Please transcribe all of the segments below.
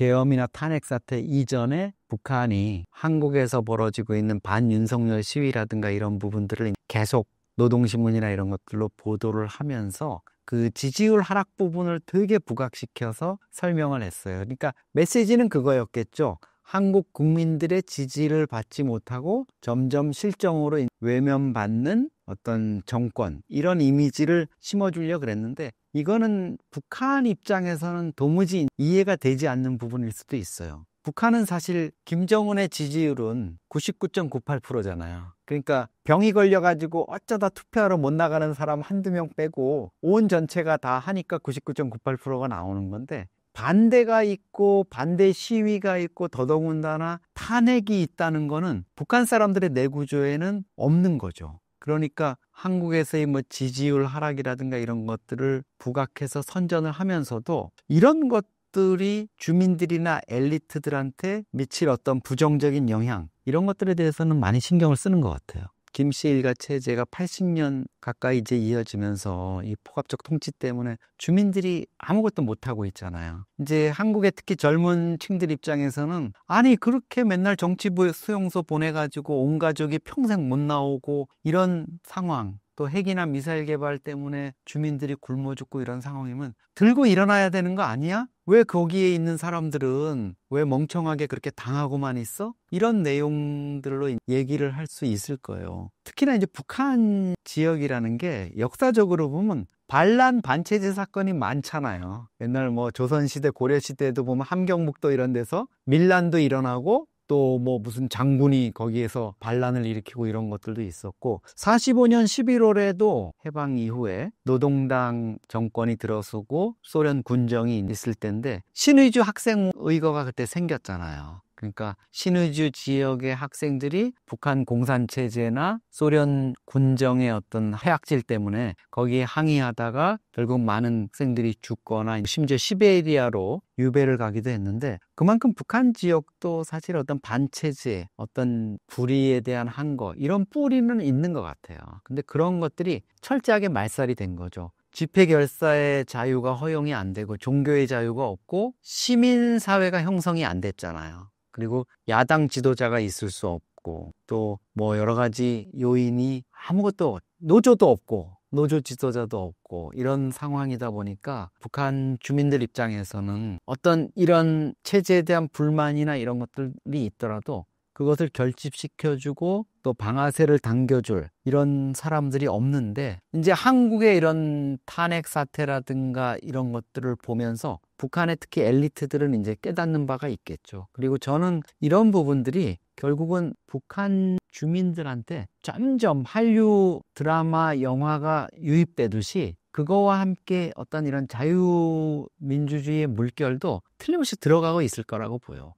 계엄이나 탄핵 사태 이전에 북한이 한국에서 벌어지고 있는 반윤석열 시위라든가 이런 부분들을 계속 노동신문이나 이런 것들로 보도를 하면서 그 지지율 하락 부분을 되게 부각시켜서 설명을 했어요. 그러니까 메시지는 그거였겠죠. 한국 국민들의 지지를 받지 못하고 점점 실정으로 외면받는 어떤 정권, 이런 이미지를 심어주려고 그랬는데, 이거는 북한 입장에서는 도무지 이해가 되지 않는 부분일 수도 있어요. 북한은 사실 김정은의 지지율은 99.98%잖아요. 그러니까 병이 걸려가지고 어쩌다 투표하러 못 나가는 사람 한두 명 빼고 온 전체가 다 하니까 99.98%가 나오는 건데, 반대가 있고 반대 시위가 있고 더더군다나 탄핵이 있다는 거는 북한 사람들의 내구조에는 없는 거죠. 그러니까 한국에서의 뭐 지지율 하락이라든가 이런 것들을 부각해서 선전을 하면서도 이런 것들이 주민들이나 엘리트들한테 미칠 어떤 부정적인 영향, 이런 것들에 대해서는 많이 신경을 쓰는 것 같아요. 김씨 일가 체제가 80년 가까이 이제 이어지면서 이 포괄적 통치 때문에 주민들이 아무것도 못하고 있잖아요. 이제 한국의 특히 젊은 층들 입장에서는 아니 그렇게 맨날 정치부 수용소 보내가지고 온 가족이 평생 못 나오고 이런 상황, 또 핵이나 미사일 개발 때문에 주민들이 굶어 죽고 이런 상황이면 들고 일어나야 되는 거 아니야? 왜 거기에 있는 사람들은 왜 멍청하게 그렇게 당하고만 있어? 이런 내용들로 얘기를 할 수 있을 거예요. 특히나 이제 북한 지역이라는 게 역사적으로 보면 반란 반체제 사건이 많잖아요. 옛날 뭐 조선시대 고려시대에도 보면 함경북도 이런 데서 밀란도 일어나고 또 뭐 무슨 장군이 거기에서 반란을 일으키고 이런 것들도 있었고, 45년 11월에도 해방 이후에 노동당 정권이 들어서고 소련 군정이 있을 때인데 신의주 학생의거가 그때 생겼잖아요. 그러니까 신의주 지역의 학생들이 북한 공산체제나 소련 군정의 어떤 해악질 때문에 거기에 항의하다가 결국 많은 학생들이 죽거나 심지어 시베리아로 유배를 가기도 했는데, 그만큼 북한 지역도 사실 어떤 반체제, 어떤 불의에 대한 항거, 이런 뿌리는 있는 것 같아요. 근데 그런 것들이 철저하게 말살이 된 거죠. 집회 결사의 자유가 허용이 안 되고 종교의 자유가 없고 시민사회가 형성이 안 됐잖아요. 그리고 야당 지도자가 있을 수 없고 또 뭐 여러 가지 요인이 아무것도, 노조도 없고 노조 지도자도 없고 이런 상황이다 보니까 북한 주민들 입장에서는 어떤 이런 체제에 대한 불만이나 이런 것들이 있더라도 그것을 결집시켜주고 또 방아쇠를 당겨줄 이런 사람들이 없는데, 이제 한국의 이런 탄핵 사태라든가 이런 것들을 보면서 북한의 특히 엘리트들은 이제 깨닫는 바가 있겠죠. 그리고 저는 이런 부분들이 결국은 북한 주민들한테 점점 한류 드라마 영화가 유입되듯이 그거와 함께 어떤 이런 자유민주주의의 물결도 틀림없이 들어가고 있을 거라고 봐요.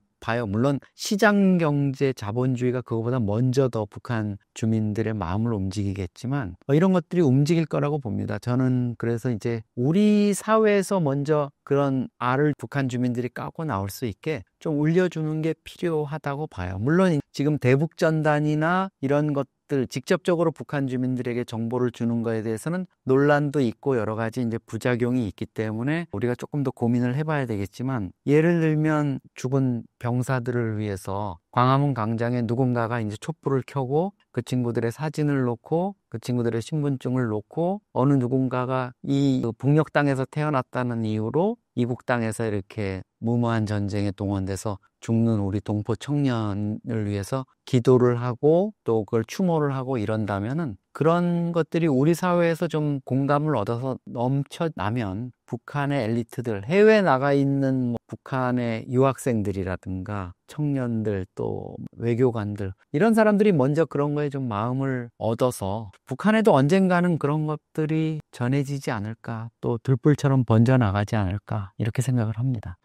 물론 시장경제 자본주의가 그거보다 먼저 더 북한 주민들의 마음을 움직이겠지만 이런 것들이 움직일 거라고 봅니다. 저는 그래서 이제 우리 사회에서 먼저 그런 알을 북한 주민들이 까고 나올 수 있게 좀 울려주는 게 필요하다고 봐요. 물론 지금 대북전단이나 이런 것들 직접적으로 북한 주민들에게 정보를 주는 거에 대해서는 논란도 있고 여러 가지 이제 부작용이 있기 때문에 우리가 조금 더 고민을 해봐야 되겠지만, 예를 들면 죽은 병사들을 위해서 광화문 광장에 누군가가 이제 촛불을 켜고 그 친구들의 사진을 놓고 그 친구들의 신분증을 놓고 어느 누군가가 이 북녘 땅에서 태어났다는 이유로 이북 땅에서 이렇게 무모한 전쟁에 동원돼서 죽는 우리 동포 청년을 위해서 기도를 하고 또 그걸 추모를 하고 이런다면은, 그런 것들이 우리 사회에서 좀 공감을 얻어서 넘쳐나면 북한의 엘리트들, 해외에 나가 있는 북한의 유학생들이라든가 청년들 또 외교관들, 이런 사람들이 먼저 그런 거에 좀 마음을 얻어서 북한에도 언젠가는 그런 것들이 전해지지 않을까, 또 들불처럼 번져나가지 않을까, 이렇게 생각을 합니다.